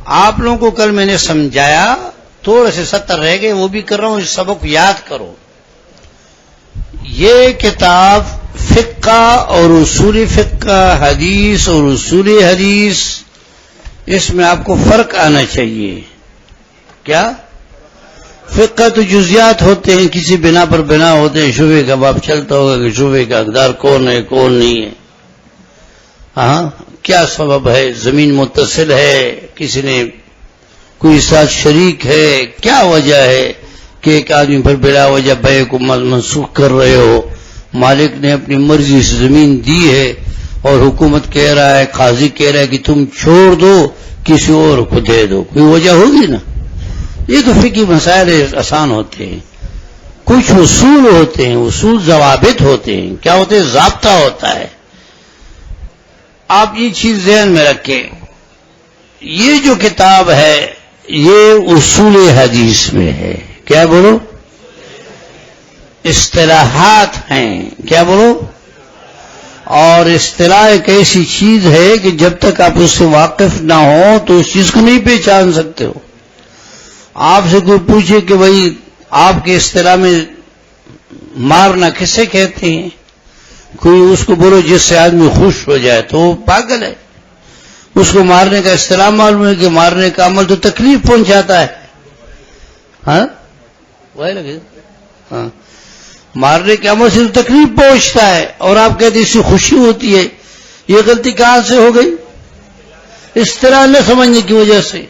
آپ لوگوں کو کل میں نے سمجھایا، تھوڑے سے 70 رہ گئے، وہ بھی کر رہا ہوں، اس سبق کو یاد کرو. یہ کتاب فقہ اور اصول فقہ، حدیث اور اصول حدیث، اس میں آپ کو فرق آنا چاہیے. کیا؟ فقہ تو جزیات ہوتے ہیں، کسی بنا پر بنا ہوتے ہیں، شبے کا باب چلتا ہوگا کہ شبے کا حقدار کون ہے کون نہیں ہے. ہاں، کیا سبب ہے؟ زمین متصل ہے، کسی نے کوئی ساتھ شریک ہے، کیا وجہ ہے کہ ایک آدمی پر بلا وجہ بیع کو منسوخ کر رہے ہو؟ مالک نے اپنی مرضی سے زمین دی ہے اور حکومت کہہ رہا ہے، قاضی کہہ رہا ہے کہ تم چھوڑ دو، کسی اور کو دے دو. کوئی وجہ ہوگی نا؟ یہ تو فقہی مسائل آسان ہوتے ہیں. کچھ اصول ہوتے ہیں، اصول ضوابط ہوتے ہیں. کیا ہوتے ہیں؟ ضابطہ ہوتا ہے. آپ یہ چیز ذہن میں رکھیں. یہ جو کتاب ہے یہ اصول حدیث میں ہے. کیا بولو؟ اصطلاحات ہیں. کیا بولو؟ اور اصطلاح ایک ایسی چیز ہے کہ جب تک آپ اس سے واقف نہ ہو تو اس چیز کو نہیں پہچان سکتے ہو. آپ سے کوئی پوچھے کہ بھائی آپ کے اصطلاح میں مارنا کسے کہتے ہیں؟ کوئی اس کو بولو جس سے آدمی خوش ہو جائے تو وہ پاگل ہے. اس کو مارنے کا اصطلاح معلوم ہے کہ مارنے کا عمل تو تکلیف پہنچاتا ہے. ہاں وہی لگے. ہاں، مارنے کے عمل سے تو تکلیف پہنچتا ہے اور آپ کہتے ہیں اس سے خوشی ہوتی ہے. یہ غلطی کہاں سے ہو گئی؟ اصطلاح نہ سمجھنے کی وجہ سے.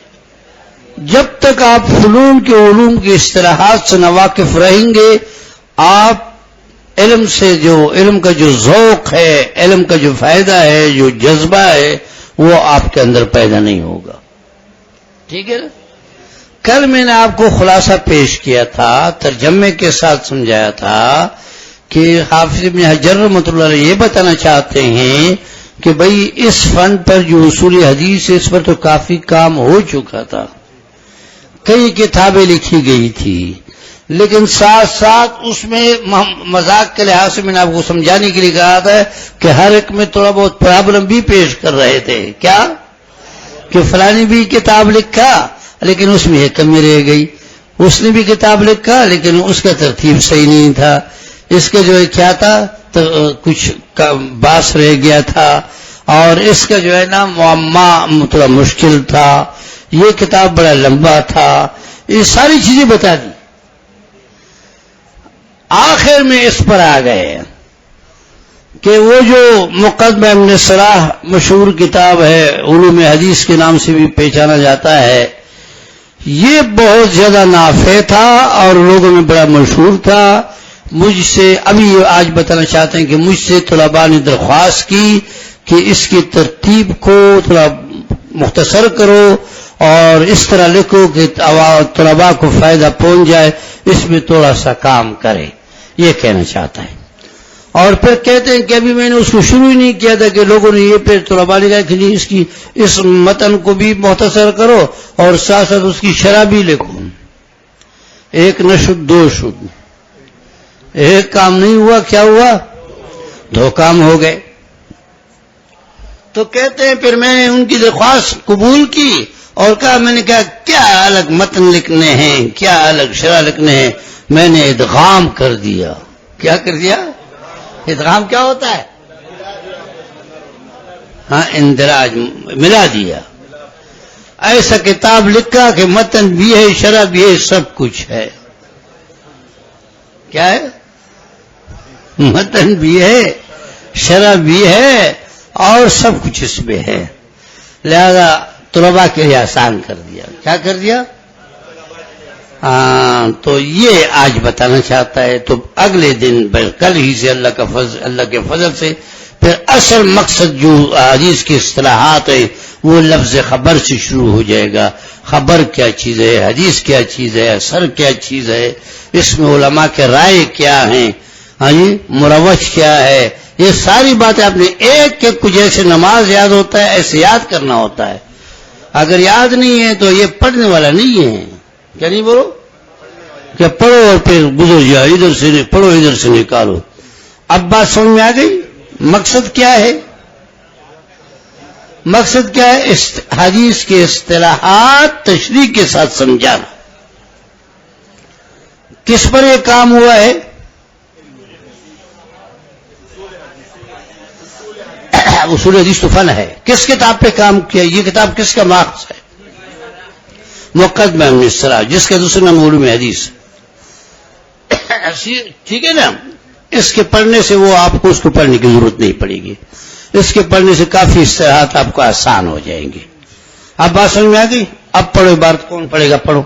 جب تک آپ فنون کے علوم کی اصطلاحات سے ناواقف رہیں گے، آپ علم سے علم کا جو ذوق ہے، علم کا جو فائدہ ہے، جو جذبہ ہے، وہ آپ کے اندر پیدا نہیں ہوگا. ٹھیک ہے نا؟ کل میں نے آپ کو خلاصہ پیش کیا تھا، ترجمے کے ساتھ سمجھایا تھا کہ حافظ ابن حجر رحمۃ اللہ علیہ یہ بتانا چاہتے ہیں کہ بھئی اس فن پر جو اصول حدیث ہے اس پر تو کافی کام ہو چکا تھا، کئی کتابیں لکھی گئی تھی، لیکن ساتھ ساتھ اس میں مذاق کے لحاظ سے میں نے آپ کو سمجھانے کے لیے کہا تھا کہ ہر ایک میں تھوڑا بہت پرابلم بھی پیش کر رہے تھے. کیا؟ کہ فلانی بھی کتاب لکھا لیکن اس میں ایک کمی رہ گئی، اس نے بھی کتاب لکھا لیکن اس کا ترتیب صحیح نہیں تھا، اس کا جو ہے کیا تھا تو کچھ باس رہ گیا تھا، اور اس کا جو ہے نا معمہ تھوڑا مشکل تھا، یہ کتاب بڑا لمبا تھا. یہ ساری چیزیں بتا دی. آخر میں اس پر آ گئے کہ وہ جو مقدمہ ابن صلاح مشہور کتاب ہے، علوم حدیث کے نام سے بھی پہچانا جاتا ہے، یہ بہت زیادہ نافع تھا اور لوگوں میں بڑا مشہور تھا. مجھ سے ابھی آج بتانا چاہتے ہیں کہ مجھ سے طلباء نے درخواست کی کہ اس کی ترتیب کو تھوڑا مختصر کرو اور اس طرح لکھو کہ طلباء کو فائدہ پہنچ جائے، اس میں تھوڑا سا کام کرے، یہ کہنا چاہتا ہے. اور پھر کہتے ہیں کہ ابھی میں نے اس کو شروع ہی نہیں کیا تھا کہ لوگوں نے یہ پھر طلباء نے کہا کہ اس متن کو بھی مختصر کرو اور ساتھ ساتھ اس کی شرح بھی لکھو. ایک نہ شد دو شد، ایک کام نہیں ہوا، کیا ہوا؟ دو کام ہو گئے. تو کہتے ہیں پھر میں نے ان کی درخواست قبول کی اور کہا، میں نے کہا کیا الگ متن لکھنے ہیں، کیا الگ شرح لکھنے ہیں، میں نے ادغام کر دیا. کیا کر دیا؟ ادغام کیا ہوتا ہے؟ ہاں، اندراج، ملا دیا. ایسا کتاب لکھا کہ متن بھی ہے، شرح بھی ہے، سب کچھ ہے. کیا ہے؟ متن بھی ہے، شرح بھی ہے اور سب کچھ اس میں ہے. لہذا طلباء کے لیے آسان کر دیا. کیا کر دیا؟ ہاں، تو یہ آج بتانا چاہتا ہے. تو اگلے دن کل ہی سے اللہ کے فضل سے پھر اصل مقصد جو حدیث کی اصطلاحات ہے وہ لفظ خبر سے شروع ہو جائے گا. خبر کیا چیز ہے، حدیث کیا چیز ہے، اثر کیا چیز ہے، اس میں علماء کے رائے کیا ہیں، ہاں جی، مروج کیا ہے، یہ ساری باتیں آپ نے ایک ایک کو جیسے نماز یاد ہوتا ہے ایسے یاد کرنا ہوتا ہے. اگر یاد نہیں ہے تو یہ پڑھنے والا نہیں ہے. کیا نہیں بولو؟ کہ پڑھو اور پھر گزر جاؤ، ادھر سے پڑھو ادھر سے نکالو. اب بات سمجھ میں آ گئی؟ مقصد کیا ہے؟ مقصد کیا ہے؟ حدیث کے اصطلاحات تشریح کے ساتھ سمجھانا. کس پر یہ کام ہوا ہے؟ اصول حدیث تو فن ہے. کس کتاب پہ کام کیا؟ یہ کتاب کس کا ماخذ ہے؟ مقدمہ ابن الصلاح، جس کا دوسرا نام علوم حدیث. ٹھیک ہے نا؟ اس کے پڑھنے سے وہ آپ کو اس کو پڑھنے کی ضرورت نہیں پڑے گی. اس کے پڑھنے سے کافی اصطلاحات آپ کو آسان ہو جائیں گے. اب بات سمجھ میں آ گئی؟ اب پڑھو عبارت. کون پڑھے گا؟ پڑھو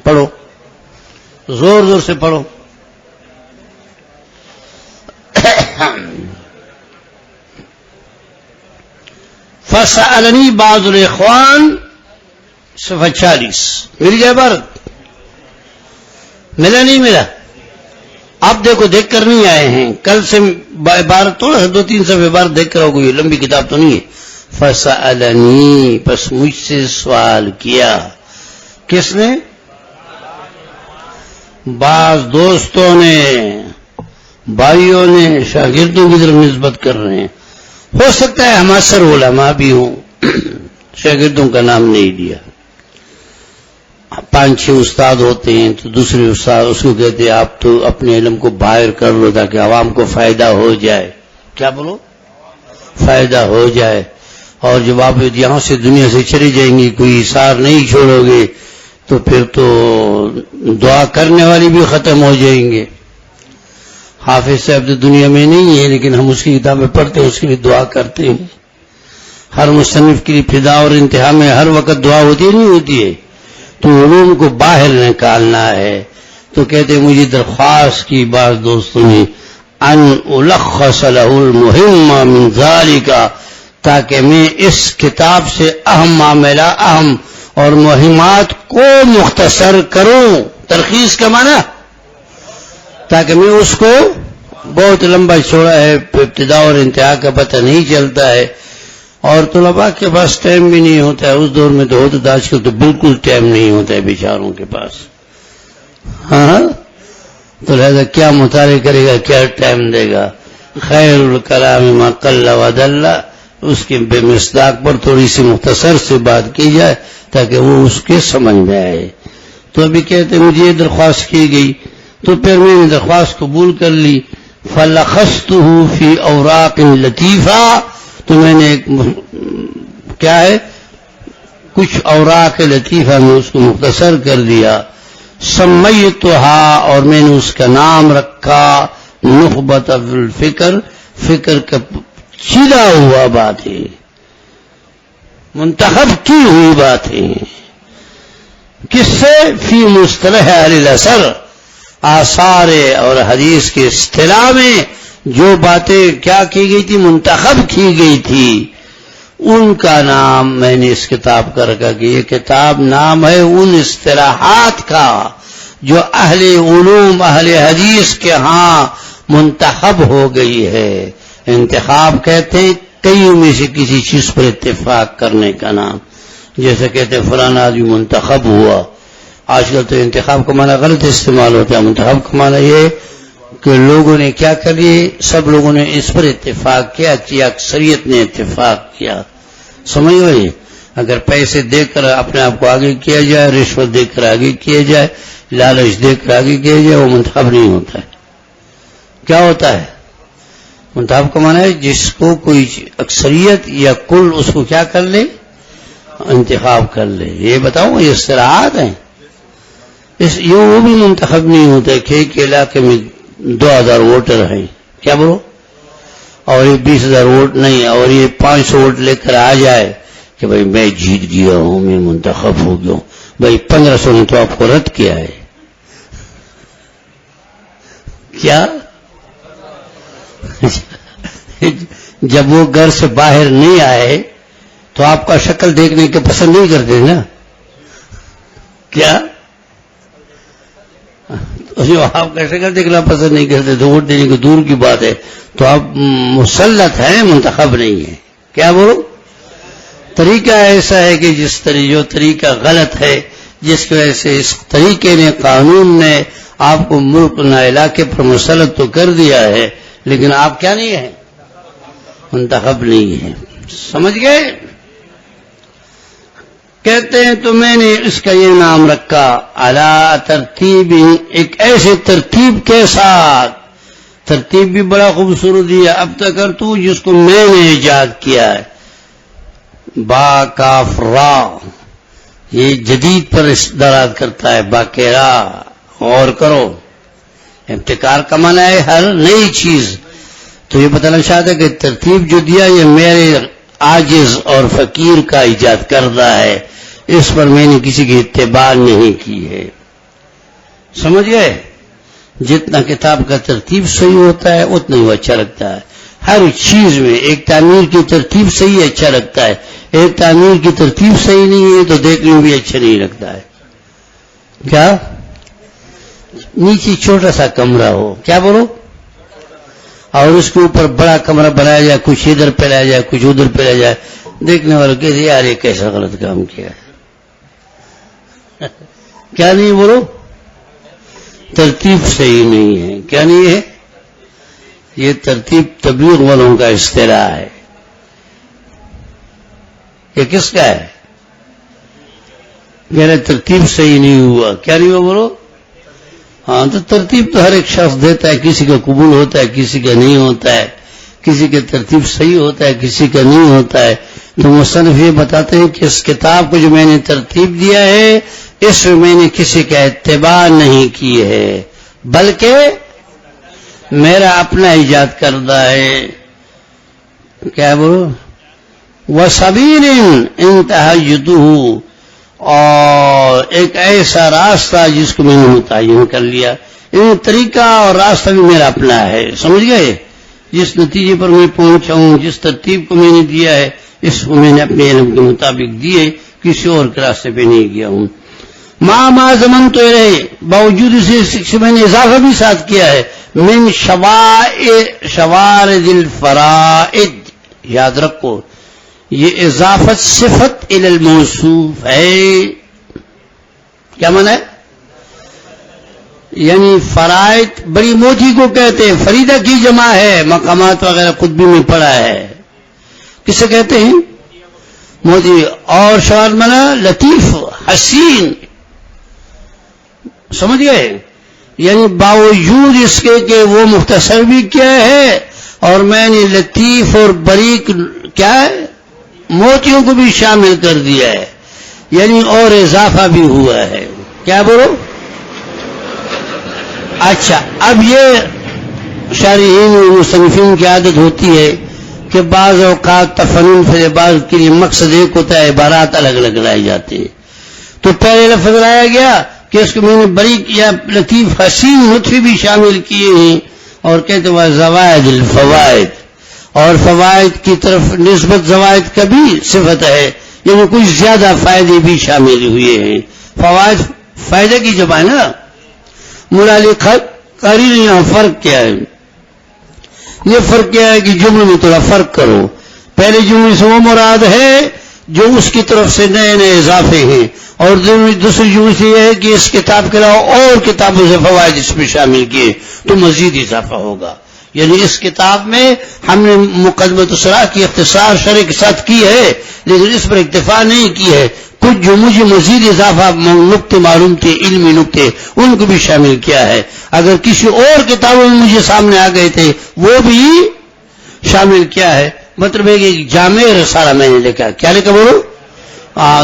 پڑھو، زور زور سے پڑھو. فسألنی بعض الاخوان، صفحہ 40. مل گیا عبارت؟ ملا نہیں ملا؟ آپ دیکھو، دیکھ کر نہیں آئے ہیں. کل سے عبارت تھوڑا سا 2-3 صفحے عبارت دیکھ کر آؤ. کوئی لمبی کتاب تو نہیں ہے. فسألنی، پس مجھ سے سوال کیا. کس نے؟ بعض دوستوں نے، بھائیوں نے شاگردوں کی طرف نسبت کر رہے ہیں. ہو سکتا ہے ہم اثر علماء بھی ہوں. شاگردوں کا نام نہیں دیا. 5-6 استاد ہوتے ہیں تو دوسرے استاد اس کو کہتے ہیں آپ تو اپنے علم کو باہر کر لو تاکہ عوام کو فائدہ ہو جائے. کیا بولو؟ فائدہ ہو جائے. اور جب آپ یہاں سے دنیا سے چلے جائیں گے، کوئی اثار نہیں چھوڑو گے تو پھر تو دعا کرنے والی بھی ختم ہو جائیں گے. حافظ صاحب تو دنیا میں نہیں ہے، لیکن ہم اس کی کتابیں پڑھتے ہیں، اس کے لیے دعا کرتے ہیں. ہر مصنف کی ابتدا اور انتہا میں ہر وقت دعا ہوتی ہے نہیں ہوتی ہے؟ تو علوم کو باہر نکالنا ہے. تو کہتے مجھے درخواست کی بعض دوستوں نے ان الخص له المهم من ذلك، تاکہ میں اس کتاب سے اہم معاملہ، اہم اور مہمات کو مختصر کروں. ترخیص کا معنی تاکہ میں اس کو، بہت لمبا چوڑا ہے، ابتدا اور انتہا کا پتہ نہیں چلتا ہے، اور طلباء کے پاس ٹائم بھی نہیں ہوتا ہے. اس دور میں تو ہوتا تھا، آج کل تو بالکل ٹائم نہیں ہوتا ہے بیچاروں کے پاس. ہاں، تو لہذا کیا مطالعہ کرے گا، کیا ٹائم دے گا. خیر الکلام ما قل ودل، اس کے بے مصداق پر تھوڑی سی مختصر سے بات کی جائے تاکہ وہ اس کے سمجھ میں آئے. تو ابھی کہتے مجھے یہ درخواست کی گئی، تو پھر میں نے درخواست قبول کر لی. فلخصته فی اوراق لطیفہ، تو میں نے ایک کیا ہے، کچھ اوراق لطیفہ میں اس کو مختصر کر دیا. سمیتها، اور میں نے اس کا نام رکھا نخبۃ الفکر، فکر کا چیدہ ہوا باتیں، منتخب کی ہوئی باتیں. کس سے؟ فی مصطلح اہل الاثر، آثار اور حدیث کے اصطلاح میں جو باتیں کیا کی گئی تھی، منتخب کی گئی تھی، ان کا نام میں نے اس کتاب کا رکھا کہ یہ کتاب نام ہے ان اصطلاحات کا جو اہل علوم، اہل حدیث کے ہاں منتخب ہو گئی ہے. انتخاب کہتے ہیں کئی میں سے کسی چیز پر اتفاق کرنے کا نام. جیسے کہتے ہیں فلانا آدمی منتخب ہوا. آج کل تو انتخاب کا معنی غلط استعمال ہوتا ہے. منتخب کا معنی یہ کہ لوگوں نے کیا کر لیے، سب لوگوں نے اس پر اتفاق کیا کہ اکثریت نے اتفاق کیا. سمجھ گئے؟ اگر پیسے دے کر اپنے آپ کو آگے کیا جائے، رشوت دے کر آگے کیا جائے، لالچ دے کر آگے کیا جائے، وہ منتخب نہیں ہوتا ہے. کیا ہوتا ہے؟ منتخب کا معنی ہے جس کو کوئی اکثریت یا کل اس کو کیا کر لے، انتخاب کر لے. یہ بتاؤ، یہ اصطلاحات ہیں. یہ وہ بھی منتخب نہیں ہوتا کہ ایک علاقے میں 2000 ووٹر ہیں، کیا بولو، اور یہ 20,000 ووٹ نہیں، اور یہ 500 ووٹ لے کر آ جائے کہ بھائی میں جیت گیا ہوں، میں منتخب ہو گیا ہوں. بھائی 1500 نے تو آپ کو رد کیا ہے. کیا جب وہ گھر سے باہر نہیں آئے تو آپ کا شکل دیکھنے کے پسند نہیں کرتے نا؟ کیا آپ کا شکل دیکھنا پسند نہیں کرتے تو ووٹ دینے کی دور کی بات ہے. تو آپ مسلط ہیں، منتخب نہیں ہیں. کیا بولو؟ طریقہ ایسا ہے کہ جو طریقہ غلط ہے، جس کی وجہ سے اس طریقے نے، قانون نے آپ کو ملک نہ علاقے پر مسلط تو کر دیا ہے، لیکن آپ کیا نہیں ہیں، منتخب نہیں ہیں. سمجھ گئے؟ کہتے ہیں تو میں نے اس کا یہ نام رکھا علی ترتیب، ایک ایسے ترتیب کے ساتھ. ترتیب بھی بڑا خوبصورت ہے. اب تک کر تو جس کو میں نے ایجاد کیا ہے. با کاف را، یہ جدید پر دلالت کرتا ہے. باقیرا اور کرو، ابتکار کا معنی ہے ہر نئی چیز. تو یہ پتہ لگ چاہتا ہے کہ ترتیب جو دیا یہ میرے عاجز اور فقیر کا ایجاد کردہ ہے، اس پر میں نے کسی کی اتباع نہیں کی ہے. سمجھ گئے؟ جتنا کتاب کا ترتیب صحیح ہوتا ہے اتنا ہی اچھا لگتا ہے. ہر چیز میں ایک تعمیر کی ترتیب صحیح اچھا لگتا ہے، ایک تعمیر کی ترتیب صحیح نہیں ہے تو دیکھنے میں بھی اچھا نہیں لگتا ہے. کیا نیچے چھوٹا سا کمرہ ہو، کیا بولو، اور اس کے اوپر بڑا کمرہ بنایا جائے، کچھ ادھر پہ لایا جائے کچھ ادھر پہ لایا جائے، دیکھنے والوں کہتے یار یہ کیسا غلط کام کیا ہے. کیا نہیں بولو، ترتیب صحیح نہیں ہے. کیا نہیں ہے؟ یہ ترتیب تبلیغ والوں کا اصطلاح ہے. یہ کس کا ہے؟ میرا ترتیب صحیح نہیں ہوا. کیا نہیں ہوا بولو؟ ہاں تو ترتیب تو ہر ایک شخص دیتا ہے، کسی کا قبول ہوتا ہے کسی کا نہیں ہوتا ہے، کسی کا ترتیب صحیح ہوتا ہے کسی کا نہیں ہوتا ہے. تو مصنف یہ بتاتے ہیں کہ اس کتاب کو جو میں نے ترتیب دیا ہے اس میں میں نے کسی کا اتباع نہیں کی ہے، بلکہ میرا اپنا ایجاد کردہ ہے. کیا بولو؟ وَسَبِيلٍ انتہیتُهُ، اور ایک ایسا راستہ جس کو میں نے متعین کر لیا. طریقہ اور راستہ بھی میرا اپنا ہے. سمجھ گئے؟ جس نتیجے پر میں پہنچا ہوں، جس ترتیب کو میں نے دیا ہے اس کو میں نے اپنے علم کے مطابق دیے، کسی اور کے راستے پہ نہیں گیا ہوں. ما زمن تو رہے، باوجود اسے میں نے اضافہ بھی ساتھ کیا ہے. من شوارد الفرائد، یاد رکھو یہ اضافت صفت الی الموصوف ہے. کیا معنی ہے؟ یعنی فرائض بڑی موٹی کو کہتے ہیں، فریدہ کی جمع ہے، مقامات وغیرہ قطبی میں پڑھا ہے. کسے کہتے ہیں؟ موٹی. اور شوارد معنی لطیف حسین. سمجھ گئے؟ یعنی باوجود اس کے کہ وہ مختصر بھی کیا ہے اور میں نے لطیف اور بریک کیا ہے موتیوں کو بھی شامل کر دیا ہے، یعنی اور اضافہ بھی ہوا ہے. کیا بولو؟ اچھا، اب یہ شارحین و مصنفین کی عادت ہوتی ہے کہ بعض اوقات تفنن فی بعض کے لیے مقصد ایک ہوتا ہے، عبارات الگ الگ لائے جاتے ہیں. تو پہلے لفظ لایا گیا کہ اس کو میں نے بریک یا لطیف حسین لطفی بھی شامل کیے ہیں، اور کہتے ہیں زوائد الفوائد، اور فوائد کی طرف نسبت زوائد کا بھی صفت ہے، یعنی کچھ زیادہ فائدے بھی شامل ہوئے ہیں. فوائد فائدے کی جمع ہے نا. ملالی قریل یہاں فرق کیا ہے؟ یہ فرق کیا ہے کہ جملے میں تھوڑا فرق کرو. پہلے جملے سے وہ مراد ہے جو اس کی طرف سے نئے نئے اضافے ہیں، اور دوسری جملے سے یہ ہے کہ اس کتاب کے علاوہ اور کتابوں سے فوائد اس میں شامل کیے تو مزید اضافہ ہوگا. یعنی اس کتاب میں ہم نے مقدمۃ الصلاح کی اختصار شرح کے ساتھ کی ہے، لیکن اس پر اکتفا نہیں کی ہے. کچھ جو مجھے مزید اضافہ نقطے معلوم تھے، علمی نقطے، ان کو بھی شامل کیا ہے. اگر کسی اور کتابوں میں مجھے سامنے آ گئے تھے وہ بھی شامل کیا ہے. مطلب ہے کہ جامع رسالہ میں نے لکھا. کیا لکھا بولو؟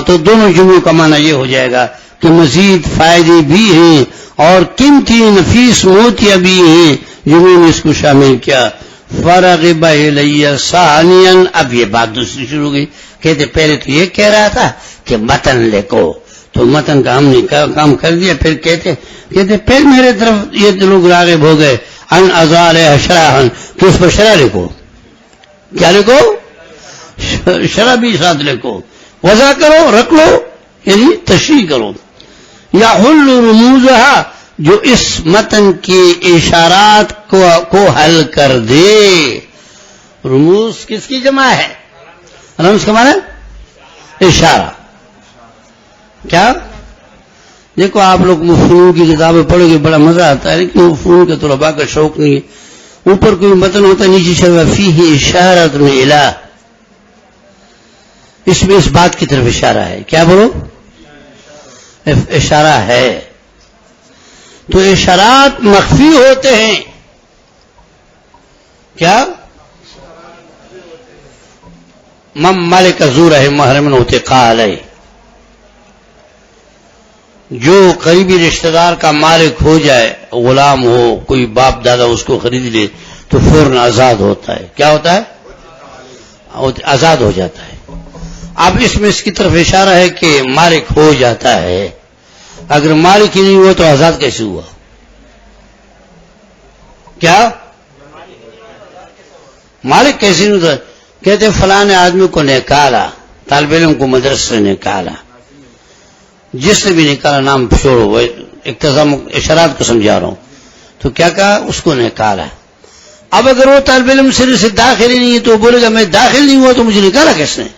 تو دونوں جملوں کا معنی یہ ہو جائے گا کہ مزید فائدے بھی ہیں اور قیمتی نفیس موتیاں بھی ہیں جو میں نے اس کو شامل کیا. فرغب الی ثانیا، اب یہ بات دوسری شروع ہو گئی. کہتے پہلے تو یہ کہہ رہا تھا کہ متن لکھو، تو متن کا ہم نے کام کر دیا. پھر کہتے پھر میرے طرف یہ لوگ راغب ہو گئے ان ازال شرحن، کہ اس پر شرح لکھو. کیا لکھو؟ شرح بھی ساتھ لکھو. وضع کرو، رکھ لو، یعنی تشریح کرو. یا حل رموزہا، جو اس متن کے اشارات کو حل کر دے. رموز کس کی جمع ہے؟ رمز کا معنی اشارہ. کیا دیکھو آپ لوگ مفہوم کی کتابیں پڑھو گے بڑا مزہ آتا ہے، لیکن مفہوم کے طلباء کا شوق نہیں ہے. اوپر کوئی متن ہوتا ہے، نیچے شرح فیہ اشارۃ الی، اس میں اس بات کی طرف اشارہ ہے. کیا بولو؟ اشارہ ہے. تو اشارات مخفی ہوتے ہیں. کیا؟ مالک زور ہے محرمن ہوتے قال ہے. جو قریبی رشتہ دار کا مالک ہو جائے، غلام ہو، کوئی باپ دادا اس کو خرید لے تو فوراً آزاد ہوتا ہے. کیا ہوتا ہے؟ آزاد ہو جاتا ہے. اب اس میں اس کی طرف اشارہ ہے کہ مالک ہو جاتا ہے. اگر مالک ہی نہیں ہوا تو آزاد کیسے ہوا؟ کیا مالک کیسے نہیں ہوتا؟ کہتے فلاں آدمی کو نکالا، طالب علم کو مدرسے سے نکالا، جس نے بھی نکالا نام چھوڑو، اقتضام اشارات کو سمجھا رہا ہوں. تو کیا کہا؟ اس کو نکالا. اب اگر وہ طالب علم سر سے داخل ہی نہیں ہے تو بولے گا میں داخل نہیں ہوا تو مجھے نکالا کس نے؟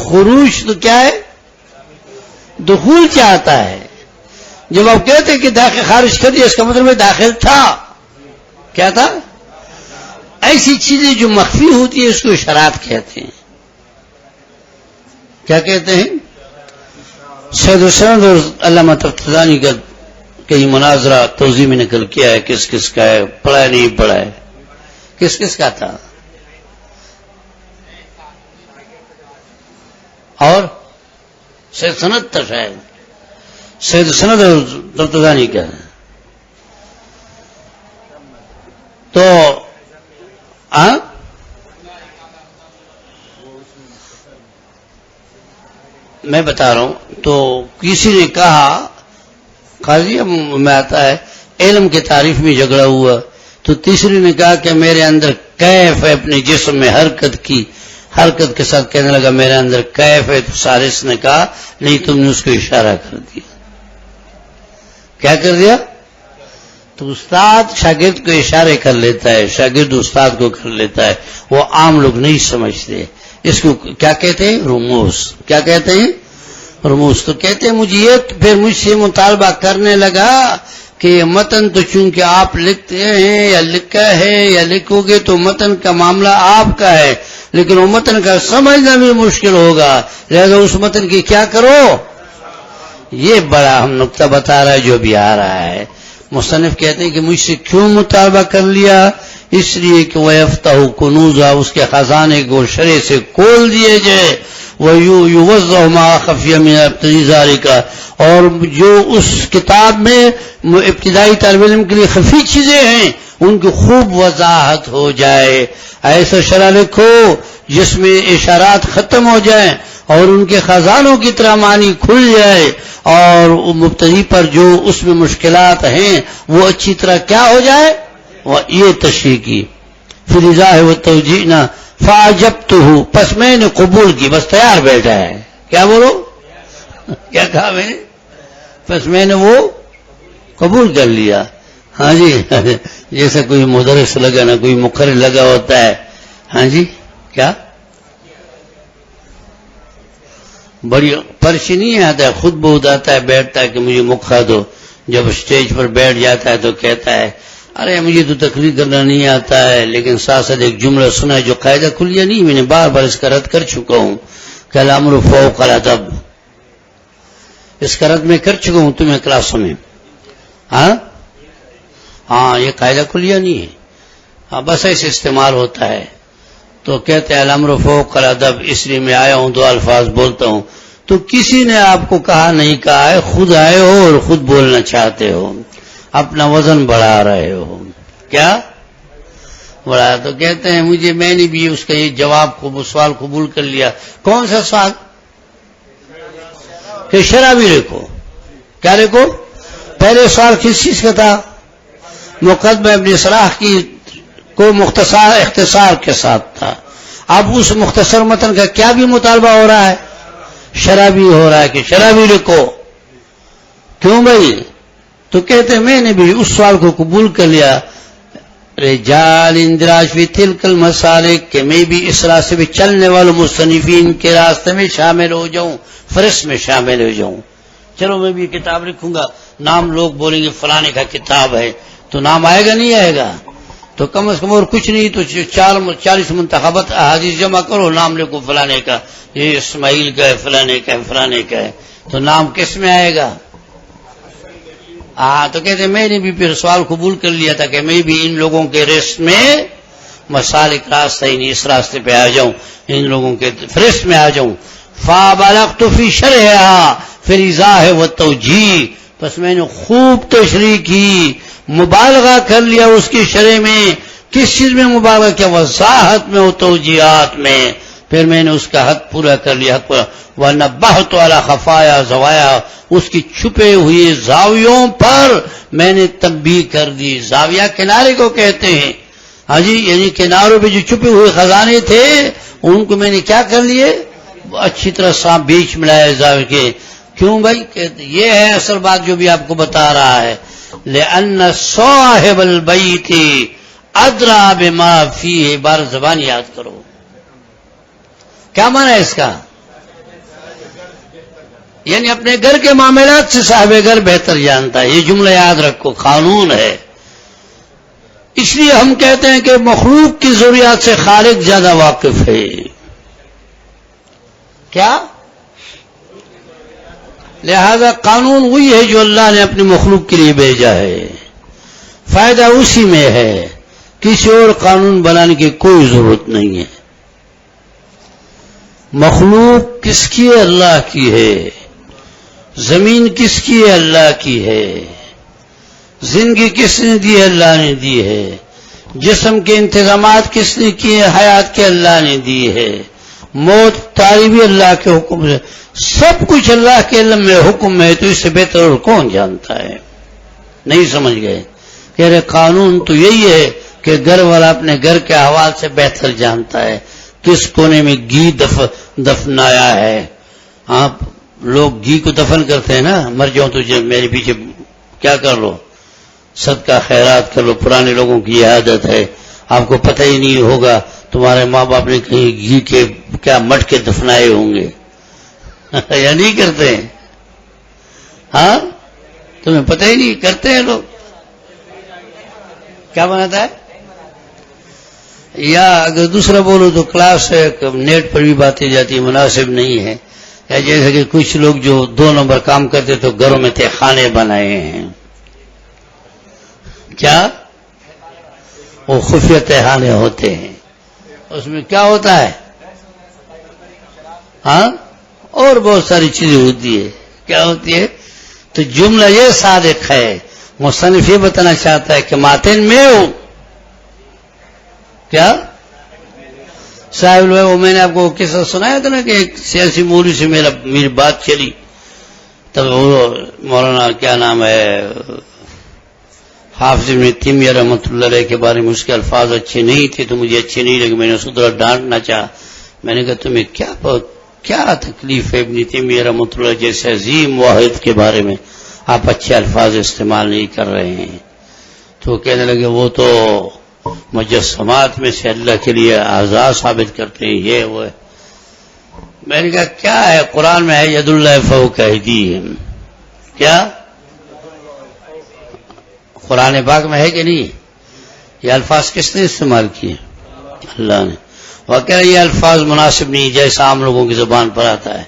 خروج تو کیا ہے؟ دخول چاہتا ہے. جب آپ کہتے ہیں کہ داخل خارج کر دیا، اس کا مطلب داخل تھا. کیا تھا؟ ایسی چیزیں جو مخفی ہوتی ہے اس کو اشارات کہتے ہیں. کیا کہتے ہیں؟ سید حسین اور علامہ تفتزانی کا کئی مناظرہ توضیح میں نقل کیا ہے. کس کس کا ہے؟ پڑھا ہے نہیں پڑھا ہے؟ کس کس کا تھا؟ اور سید سند تھا شاید. سید سند اور تفتزانی کا. تو میں بتا رہا ہوں. تو کسی نے کہا قاضی میں آتا ہے علم کی تعریف میں جھگڑا ہوا، تو تیسری نے کہا کہ میرے اندر کیف ہے اپنے جسم میں حرکت کے ساتھ کہنے لگا میرے اندر کیف ہے. تو سالس نے کہا نہیں، تم نے اس کو اشارہ کر دیا. کیا کر دیا؟ تو استاد شاگرد کو اشارے کر لیتا ہے، شاگرد استاد کو کر لیتا ہے. وہ عام لوگ نہیں سمجھتے. اس کو کیا کہتے ہیں؟ رموز. کیا کہتے ہیں؟ رموز. تو کہتے ہیں مجھے یہ پھر مجھ سے مطالبہ کرنے لگا کہ متن تو چونکہ آپ لکھتے ہیں یا لکھا ہے یا لکھو گے تو متن کا معاملہ آپ کا ہے، لیکن وہ متن کا سمجھنا بھی مشکل ہوگا، لہذا اس متن کی کیا کرو؟ یہ بڑا ہم نقطہ بتا رہا ہے جو بھی آ رہا ہے. مصنف کہتے ہیں کہ مجھ سے کیوں مطالبہ کر لیا؟ اس لیے کہ وہ یفتح کنوزا، اس کے خزانے کو شرع سے کھول دیے جائے. وَيُوَزَّعُ مَا خَفِيَ مِنَ ابْتِذَارِ کا، اور جو اس کتاب میں ابتدائی طالب علم کے لیے خفی چیزیں ہیں ان کی خوب وضاحت ہو جائے. ایسا شرح لکھو جس میں اشارات ختم ہو جائیں اور ان کے خزانوں کی طرح معنی کھل جائے، اور مبتدی پر جو اس میں مشکلات ہیں وہ اچھی طرح کیا ہو جائے. یہ تشریح کی. پھر اضاء و توجیہ فعجبتہ، پس میں نے قبول کی. بس تیار بیٹھا ہے. کیا بولو؟ کیا کہا میں نے؟ پس میں نے وہ قبول کر لیا. ہاں جی، جیسے کوئی مدرس لگا نہ کوئی مقرر لگا ہوتا ہے. ہاں جی، کیا بڑی پریشانی آتا ہے، خود بہت آتا ہے، بیٹھتا ہے کہ مجھے مکھا دو. جب اسٹیج پر بیٹھ جاتا ہے تو کہتا ہے ارے مجھے تو تقریر کرنا نہیں آتا ہے، لیکن ساتھ ساتھ ایک جملہ سنا ہے جو قاعدہ کلیہ نہیں، میں نے بار بار اس کا رد کر چکا ہوں کہ الامر فوق الادب. اس کا رد میں کر چکا ہوں تمہیں کلاسوں میں. ہاں یہ قاعدہ کلیہ نہیں ہے. ہاں بس ایسے استعمال ہوتا ہے. تو کہتے ہیں الامر فوق الادب، اس لیے میں آیا ہوں دو الفاظ بولتا ہوں. تو کسی نے آپ کو کہا نہیں کہا ہے، خود آئے ہو اور خود بولنا چاہتے ہو، اپنا وزن بڑھا رہے ہو. کیا بڑھا؟ تو کہتے ہیں میں نے بھی اس کا یہ جواب سوال قبول کر لیا. کون سا سوال؟ کہ شرابی لکھو. کیا لکھو؟ پہلے سوال کس چیز کا تھا؟ مقدمہ ابن صلاح کی کو اختصار کے ساتھ تھا. اب اس مختصر متن کا کیا بھی مطالبہ ہو رہا ہے؟ شرابی ہو رہا ہے کہ شرابی لکھو. کیوں بھائی؟ تو کہتے ہیں میں نے بھی اس سوال کو قبول کر لیا. رجال اندراج فی تلک المسالک، کہ میں بھی اس راستے میں چلنے والوں مصنفین کے راستے میں شامل ہو جاؤں، فرس میں شامل ہو جاؤں. چلو میں بھی کتاب لکھوں گا، نام لوگ بولیں گے فلانے کا کتاب ہے، تو نام آئے گا نہیں آئے گا؟ تو کم از کم اور کچھ نہیں تو 40 منتخبات احادیث جمع کرو، نام لکھو فلانے کا، یہ اسماعیل کا ہے، فلانے کا ہے، فلانے کا ہے، تو نام کس میں آئے گا؟ تو کہتے میں نے بھی پھر سوال قبول کر لیا تھا کہ میں بھی ان لوگوں کے ریس میں مسالک راستہ ہی نہیں، اس راستے پہ آ جاؤں، ان لوگوں کے فہرست میں آ جاؤں. فَبَلَغْتُ فِي شَرْحِهَا، پھر ایضاح و توجیہ، بس میں نے خوب تشریح کی، مبالغہ کر لیا اس کی شرح میں. کس چیز میں مبالغہ کیا؟ وضاحت میں و توجیہات میں. پھر میں نے اس کا حق پورا کر لیا، حق پورا. وَنَبَّهْتُ عَلَى خَفَايَا زَوَايَا، اس کی چھپے ہوئے زاویوں پر میں نے تنبیہ کر دی. زاویہ کنارے کو کہتے ہیں، ہاں جی، یعنی کناروں پہ جو چھپے ہوئے خزانے تھے ان کو میں نے کیا کر لیے؟ اچھی طرح صاحب بیچ ملایا زاویہ کے. کیوں بھائی؟ یہ ہے اصل بات جو بھی آپ کو بتا رہا ہے. لِأَنَّ صَاحِبَ الْبَيْتِ أَدْرَىٰ بِمَا فِيهِ. بار زبان یاد کرو، کیا معنی ہے اس کا؟ یعنی اپنے گھر کے معاملات سے صاحب گھر بہتر جانتا ہے. یہ جملہ یاد رکھو، قانون ہے. اس لیے ہم کہتے ہیں کہ مخلوق کی ضروریات سے خالق زیادہ واقف ہے. کیا؟ لہذا قانون وہی ہے جو اللہ نے اپنی مخلوق کے لیے بھیجا ہے، فائدہ اسی میں ہے، کسی اور قانون بنانے کی کوئی ضرورت نہیں ہے. مخلوق کس کی ہے؟ اللہ کی ہے. زمین کس کی ہے؟ اللہ کی ہے. زندگی کس نے دی ہے؟ اللہ نے دی ہے. جسم کے انتظامات کس نے کیے؟ حیات کے اللہ نے دی ہے. موت تاری بھی اللہ کے حکم سے، سب کچھ اللہ کے علم میں حکم ہے. تو اس سے بہتر اور کون جانتا ہے؟ نہیں سمجھ گئے؟ کہہ رہے قانون تو یہی ہے کہ گھر والا اپنے گھر کے احوال سے بہتر جانتا ہے. کس کونے میں گھی دفنایا ہے. آپ لوگ گھی کو دفن کرتے ہیں نا، مر جاؤں تو میرے پیچھے کیا کر لو، صدقہ خیرات کر لو. پرانے لوگوں کی یہ عادت ہے، آپ کو پتہ ہی نہیں ہوگا تمہارے ماں باپ نے کہیں گھی کے کیا مٹ کے دفنائے ہوں گے یا نہیں کرتے ہیں؟ ہاں، تمہیں پتہ ہی نہیں، کرتے ہیں لوگ. کیا بناتا ہے؟ یا اگر دوسرا بولو تو کلاس ہے، نیٹ پر بھی باتیں جاتی، مناسب نہیں ہے. یا جیسے کہ کچھ لوگ جو 2 نمبر کام کرتے تو گھروں میں تھے خانے بنائے ہیں. کیا؟ وہ خفیہ تہخانے ہوتے ہیں. اس میں کیا ہوتا ہے؟ ہاں، اور بہت ساری چیزیں ہوتی ہے. کیا ہوتی ہے؟ تو جملہ یہ صادق ہے. مصنف یہ بتانا چاہتا ہے کہ ماتن میں ہوں. کیا صاحب وہ میں نے آپ کو قصہ سنایا تھا نا کہ ایک سیاسی مولوی سے میری بات چلی، تب وہ مولانا کیا نام ہے حافظ ابن تیمیہ رحمۃ اللہ علیہ کے بارے میں اس کے الفاظ اچھے نہیں تھے تو مجھے اچھے نہیں لگے. میں نے اس کو ذرا ڈانٹنا چاہا. میں نے کہا تمہیں کیا تکلیف ہے ابن تیمیہ رحمۃ اللہ جیسے عظیم واحد کے بارے میں آپ اچھے الفاظ استعمال نہیں کر رہے ہیں؟ تو کہنے لگے وہ تو مجسمات میں سے اللہ کے لیے اعضاء ثابت کرتے ہیں، یہ وہ ہے. میں نے کہا کیا ہے؟ قرآن میں ہے ید اللہ فوق ایدیہم. کیا قرآن پاک میں ہے کہ نہیں؟ یہ الفاظ کس نے استعمال کیے؟ اللہ نے. وہ کہہ رہے یہ الفاظ مناسب نہیں جیسا عام لوگوں کی زبان پر آتا ہے.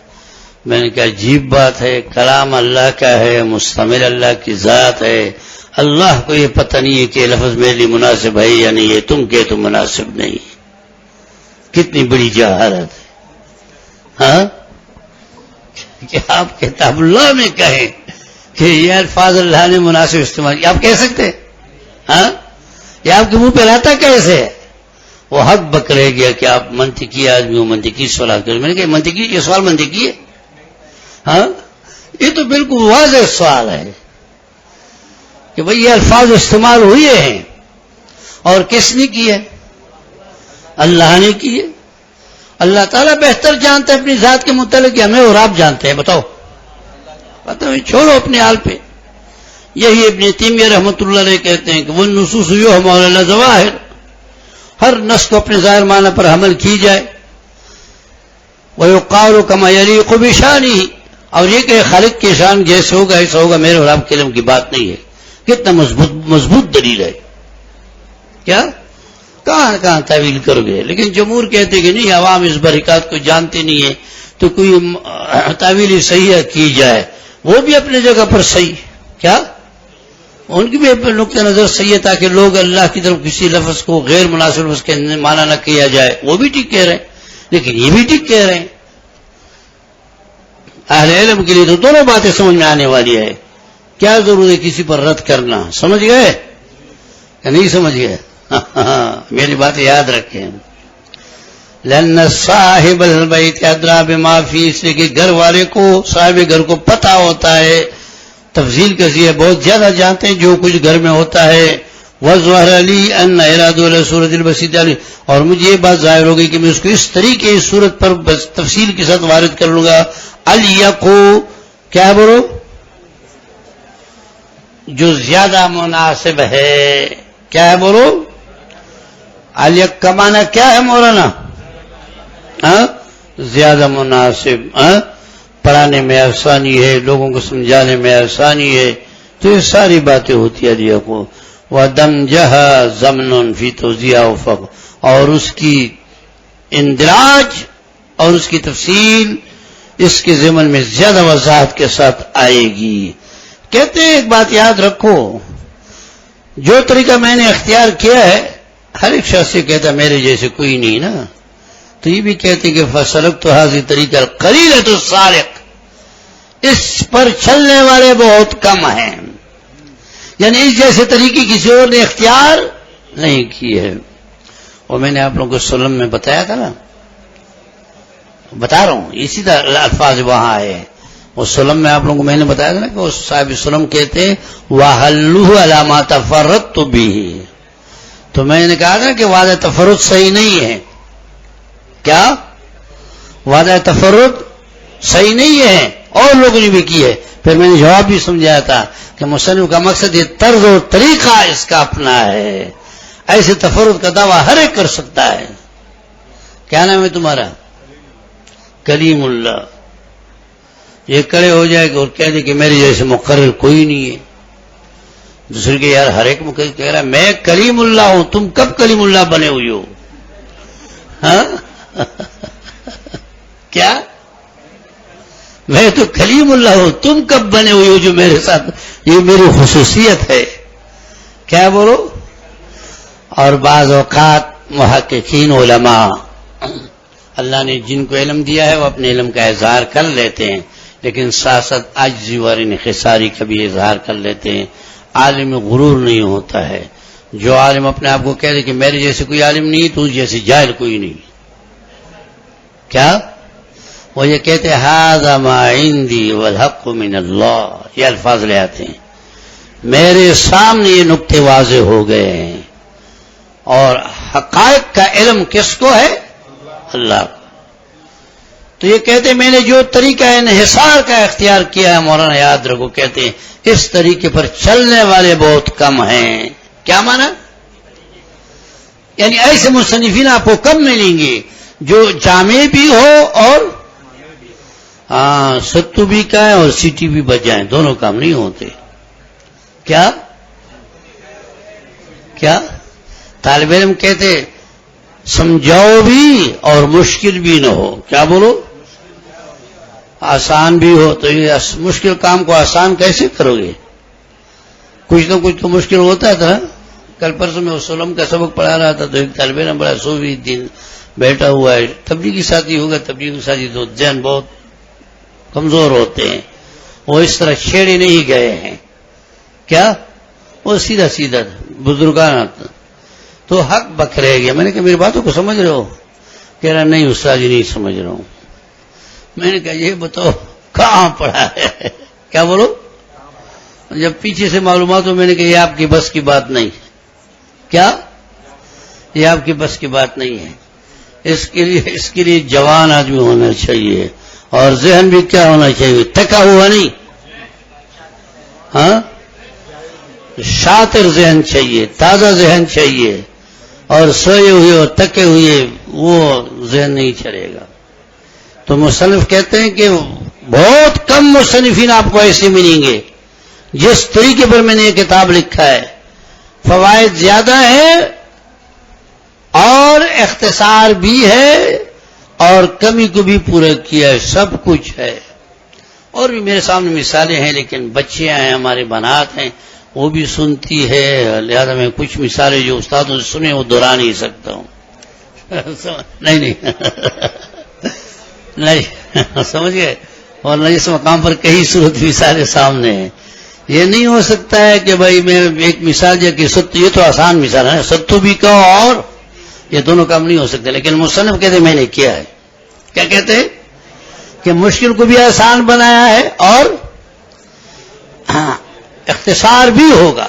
میں نے کہا عجیب بات ہے، کلام اللہ کا ہے، مستمل اللہ کی ذات ہے. اللہ کو یہ پتہ نہیں ہے کہ یہ لفظ میرے لیے مناسب ہے یا نہیں ہے، تم کہے تو مناسب نہیں. کتنی بڑی جہالت ہے. ہاں، کہ آپ کتاب اللہ میں کہیں کہ یہ الفاظ اللہ نے مناسب استعمال کیا، آپ کہہ سکتے ہیں؟ ہاں، یہ آپ کے منہ پہ لاتا کیسے ہے؟ وہ حق بکرے گیا کہ آپ منطقی آدمی ہو، منطقی سوال کریں. میں نے کہا منطقی یہ سوال منطقی ہے؟ ہاں، یہ تو بالکل واضح سوال ہے کہ بھئی یہ الفاظ استعمال ہوئے ہیں اور کس نے کیے؟ اللہ نے کیے. اللہ تعالیٰ بہتر جانتا ہے اپنی ذات کے متعلق، ہمیں اور آپ جانتے ہیں؟ بتاؤ، چھوڑو اپنے حال پہ. یہی ابن تیمیہ رحمۃ اللہ علیہ کہتے ہیں کہ وہ نصوص یحمل علی ظواہر، ہر نص کو اپنے ظاہر معنی پر حمل کی جائے. وَيُقَالُ كَمَا يَلِيقُ بِشَانِهِ، اور یہ کہ خالق کی شان جیسے ہوگا ایسا ہوگا، میرے اور آپ کے علم کی بات نہیں ہے. کتنا مضبوط دلیل ہے. کیا کہاں تعویل کرو گے؟ لیکن جمہور کہتے کہ نہیں، عوام اس برکات کو جانتے نہیں ہے، تو کوئی تعویل صحیح کی جائے، وہ بھی اپنے جگہ پر صحیح، کیا ان کی بھی اپنے نقطہ نظر صحیح ہے، تاکہ لوگ اللہ کی طرف کسی لفظ کو غیر مناسب اس کے معنی نہ کیا جائے، وہ بھی ٹھیک کہہ رہے ہیں، لیکن یہ بھی ٹھیک کہہ رہے ہیں۔ اہل علم کے لیے تو دونوں باتیں سمجھ میں آنے والی ہے، کیا ضرورت ہے کسی پر رد کرنا؟ سمجھ گئے یا نہیں سمجھ گئے؟ میری بات یاد رکھیں، لأن صاحب البیت ادری بما فیہ، اس لیے کہ گھر والے کو، صاحب گھر کو پتہ ہوتا ہے، تفضیل کا ذریعہ بہت زیادہ جانتے ہیں جو کچھ گھر میں ہوتا ہے۔ وَظَهَرَ لِي أَنَّ إِرَادَهُ لِسُورَةِ الْبَسِيطِ عَلَيْهِ، اور مجھے یہ بات ظاہر ہو گئی کہ میں اس کو اس طریقے اس صورت پر تفصیل کے ساتھ وارد کر لوں گا۔ الیقو، کیا بولو؟ جو زیادہ مناسب ہے، کیا ہے بولو؟ الیق کا معنی کیا ہے مولانا؟ زیادہ مناسب، پڑھانے میں آسانی ہے، لوگوں کو سمجھانے میں آسانی ہے، تو یہ ساری باتیں ہوتی ہے الیقو۔ وَدَمْجَهَا ضَمْنٌ فِي تَوْضِيحِ وَفَقْ، اور اس کی اندراج اور اس کی تفصیل اس کے ضمن میں زیادہ وضاحت کے ساتھ آئے گی۔ کہتے ہیں ایک بات یاد رکھو، جو طریقہ میں نے اختیار کیا ہے، ہر ایک شخص سے کہتا میرے جیسے کوئی نہیں نا، تو یہ بھی کہتے کہ فَسَلَكْتُ هَذِهِ الطَّرِيقَ الْقَلِيلَةُ السَّالِقَ، اس پر چلنے والے بہت کم ہیں، یعنی اس جیسے طریقے کسی اور نے اختیار نہیں کی ہے۔ اور میں نے آپ لوگوں کو سلم میں بتایا تھا نا، بتا رہا ہوں، اسی طرح الفاظ وہاں آئے ہیں۔ وہ سلم میں آپ لوگوں کو میں نے بتایا تھا نا کہ وہ صاحب سلم کہتے ہیں وَحَلُّهُ عَلَى مَا تَفَرَّدْتُ بِهِ، تو میں نے کہا تھا کہ وعدہ تفرد صحیح نہیں ہے، کیا وعدہ تفرد صحیح نہیں ہے، اور لوگوں نے بھی کی ہے۔ پھر میں نے جواب بھی سمجھایا تھا کہ مصنف کا مقصد یہ طرز اور طریقہ اس کا اپنا ہے، ایسے تفرد کا دعویٰ ہر ایک کر سکتا ہے۔ کیا نام ہے تمہارا؟ کلیم اللہ، یہ کڑے ہو جائے گا اور کہہ دے کہ میرے جیسے مقرر کوئی نہیں ہے، دوسرے کے یار ہر ایک مقرر کہہ رہا ہے میں کلیم اللہ ہوں، تم کب کلیم اللہ بنے ہوئی ہو؟ ہاں کیا میں تو کلیم اللہ ہوں، تم کب بنے ہوئی ہو جو میرے ساتھ؟ یہ میری خصوصیت ہے، کیا بولو؟ اور بعض اوقات محققین علماء، اللہ نے جن کو علم دیا ہے وہ اپنے علم کا اظہار کر لیتے ہیں، لیکن ساتھ ساتھ عجزی اور انکساری کا بھی اظہار کر لیتے ہیں۔ عالم غرور نہیں ہوتا ہے، جو عالم اپنے آپ کو کہہ دے کہ میرے جیسے کوئی عالم نہیں تو جیسے جاہل کوئی نہیں، کیا وہ یہ کہتے ہیں ھذا ما عندی والحق من اللہ، یہ الفاظ لے آتے ہیں، میرے سامنے یہ نقطے واضح ہو گئے ہیں، اور حقائق کا علم کس کو ہے؟ اللہ کو۔ تو یہ کہتے ہیں میں نے جو طریقہ انحصار کا اختیار کیا ہے، مولانا یاد رکھو کہتے ہیں اس طریقے پر چلنے والے بہت کم ہیں۔ کیا مانا؟ یعنی ایسے مصنفین آپ کو کم ملیں گے جو جامع بھی ہو اور ستو بھی کا ہے اور سیٹی بھی بجائیں، دونوں کام نہیں ہوتے۔ کیا طالب علم کہتے سمجھاؤ بھی اور مشکل بھی نہ ہو، کیا بولو؟ آسان بھی ہو، تو یہ مشکل کام کو آسان کیسے کرو گے؟ کچھ نہ کچھ تو مشکل ہوتا تھا۔ کل پرسوں میں سلم کا سبق پڑھا رہا تھا تو ایک طالب علم بڑا صوفی دن بیٹھا ہوا ہے، تبلیغی ساتھی ہوگا، تبلیغی ساتھی تو ذہن بہت کمزور ہوتے ہیں، وہ اس طرح چھیڑے نہیں گئے ہیں، کیا وہ سیدھا سیدھا بزرگان تو حق بک رہ گیا۔ میں نے کہا میری باتوں کو سمجھ رہے ہو؟ کہہ رہا نہیں استاد جی نہیں سمجھ رہا ہوں۔ میں نے کہا یہ بتاؤ کہاں پڑھا ہے؟ کیا بولو؟ جب پیچھے سے معلومات ہو میں نے کہا یہ آپ کی بس کی بات نہیں، کیا یہ آپ کی بس کی بات نہیں ہے، اس کے لیے جوان آدمی ہونا چاہیے اور ذہن بھی کیا ہونا چاہیے؟ تھکا ہوا نہیں، ہاں شاطر ذہن چاہیے، تازہ ذہن چاہیے، اور سوئے ہوئے اور تکے ہوئے وہ ذہن نہیں چلے گا۔ تو مصنف کہتے ہیں کہ بہت کم مصنفین آپ کو ایسے ملیں گے جس طریقے پر میں نے یہ کتاب لکھا ہے، فوائد زیادہ ہیں اور اختصار بھی ہے اور کمی کو بھی پورا کیا ہے، سب کچھ ہے. اور بھی میرے سامنے مثالیں ہیں، لیکن بچیاں ہیں، ہمارے بنات ہیں، وہ بھی سنتی ہے، لہذا میں کچھ مثالیں جو استادوں سے سنے وہ دہرا نہیں سکتا ہوں. نہیں نہیں سمجھ گئے. اور نہ اس مقام پر کئی صورت مثالیں سامنے ہیں. یہ نہیں ہو سکتا ہے کہ بھائی میں ایک مثال جو کہ ستو، یہ تو آسان مثال ہے، ستو بھی کہو اور یہ دونوں کام نہیں ہو سکتے. لیکن مصنف کہتے میں نے کیا ہے. کیا کہتے ہیں؟ کہ مشکل کو بھی آسان بنایا ہے اور اختصار بھی ہوگا.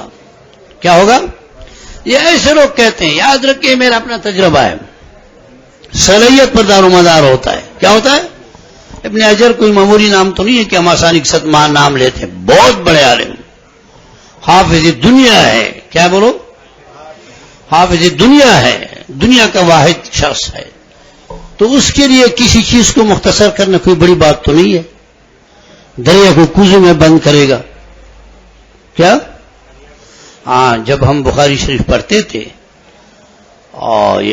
کیا ہوگا؟ یہ ایسے لوگ کہتے ہیں، یاد رکھیے میرا اپنا تجربہ ہے، صلاحیت پر دار و مدار ہوتا ہے. کیا ہوتا ہے؟ ابن حجر کوئی معمولی نام تو نہیں ہے کہ ہم آسانی کے ساتھ نام لیتے ہیں، بہت بڑے عالم، حافظ دنیا ہے. کیا بولو؟ حافظ دنیا ہے، دنیا کا واحد شخص ہے. تو اس کے لیے کسی چیز کو مختصر کرنا کوئی بڑی بات تو نہیں ہے. دریا کو کوزے میں بند کرے گا کیا؟ ہاں، جب ہم بخاری شریف پڑھتے تھے اور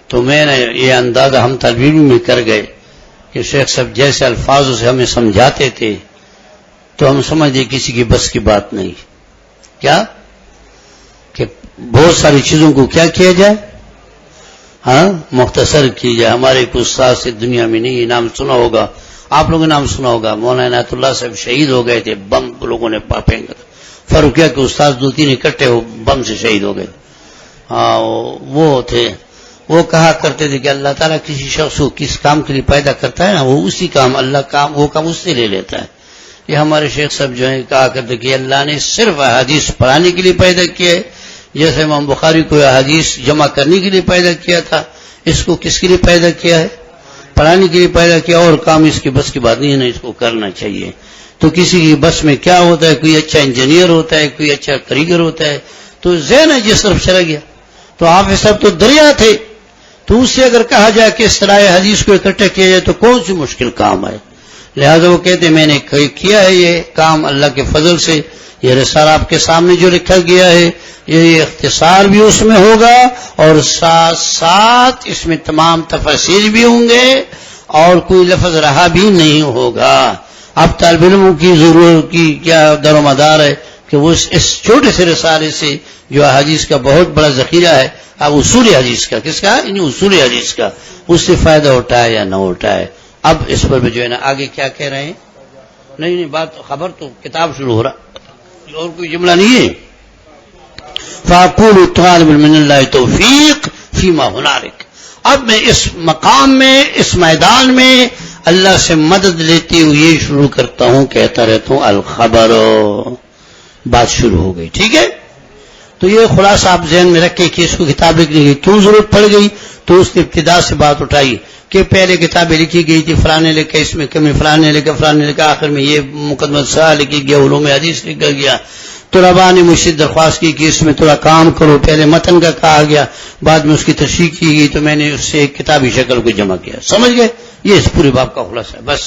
تو میں نے یہ اندازہ ہم طالب علم میں کر گئے کہ شیخ صاحب جیسے الفاظوں سے ہمیں سمجھاتے تھے تو ہم سمجھے کسی کی بس کی بات نہیں. کیا کہ بہت ساری چیزوں کو کیا کیا جائے؟ ہاں، مختصر کی جائے. ہمارے ایک استاد سے دنیا میں نہیں نام سنا ہوگا، آپ لوگوں نے نام سنا ہوگا، مولانا عنایت اللہ صاحب شہید ہو گئے تھے، بم لوگوں نے پھینکا تھا. فاروقیہ کے استاد 2-3 اکٹھے ہو بم سے شہید ہو گئے. ہاں، وہ تھے، وہ کہا کرتے تھے کہ اللہ تعالیٰ کسی شخص کو کس کام کے لیے پیدا کرتا ہے نا، وہ اسی کام اللہ کام وہ کام اس سے لے لیتا ہے. یہ ہمارے شیخ صاحب جو ہیں کہا کرتے کہ اللہ نے صرف احادیث پڑھانے کے لیے پیدا کیا ہے، جیسے امام بخاری کو احادیث جمع کرنے کے لیے پیدا کیا تھا، اس کو کس کے لیے پیدا کیا ہے؟ پڑھانے کے لیے پیدا کیا. اور کام اس کی بس کی بات نہیں ہے نا، اس کو کرنا چاہیے. تو کسی کی بس میں کیا ہوتا ہے؟ کوئی اچھا انجینئر ہوتا ہے، کوئی اچھا کاریگر ہوتا ہے، تو ذہن ہے جس طرف چلا گیا. تو آپ سب تو دریا تھے، تو اس سے اگر کہا جائے کہ اس طرح حدیث کو اکٹھا کیا جائے تو کون سی مشکل کام ہے؟ لہذا وہ کہتے ہیں میں نے کیا ہے یہ کام اللہ کے فضل سے. یہ رسالہ آپ کے سامنے جو لکھا گیا ہے یہ اختصار بھی اس میں ہوگا اور ساتھ ساتھ اس میں تمام تفاصیل بھی ہوں گے اور کوئی لفظ رہا بھی نہیں ہوگا. اب طالب علموں کی ضرورت کی کیا در و مدار ہے کہ وہ اس چھوٹے سے رسالے سے جو حدیث کا بہت بڑا ذخیرہ ہے، اب اصول حدیث کا، کس کا؟ یعنی اصول حدیث کا، اس سے فائدہ اٹھائے یا نہ اٹھائے. اب اس پر بھی جو ہے نا آگے کیا کہہ رہے ہیں؟ نہیں بات خبر تو کتاب شروع ہو رہا، اور کوئی جملہ نہیں ہے. فَأَقُولُ طَالِبٌ مِّنَ اللَّهِ تَوْفِيقٌ فِيمَا هُنَالِكَ. اب میں اس مقام میں، اس میدان میں اللہ سے مدد لیتے ہوئے شروع کرتا ہوں، کہتا رہتا ہوں الخبر. بات شروع ہو گئی. ٹھیک ہے، تو یہ خلاصہ آپ ذہن میں رکھیں کہ اس کو کتاب لکھنے کی کیوں ضرورت پڑ گئی. تو اس نے ابتدا سے بات اٹھائی کہ پہلے کتابیں لکھی گئی تھی، فلاں نے لکھا، اس میں کمی فلاں نے لکھا، فلاں نے لکھا، آخر میں یہ مقدمہ صحیح لکھی گیا، علوم حدیث لکھا گیا. طلباء نے مجھ سے درخواست کی کہ اس میں تھوڑا کام کرو، پہلے متن کا کہا گیا، بعد میں اس کی تشریح کی گئی، تو میں نے اس سے ایک کتابی شکل کو جمع کیا. سمجھ گئے؟ یہ اس پورے باب کا خلاصہ ہے. بس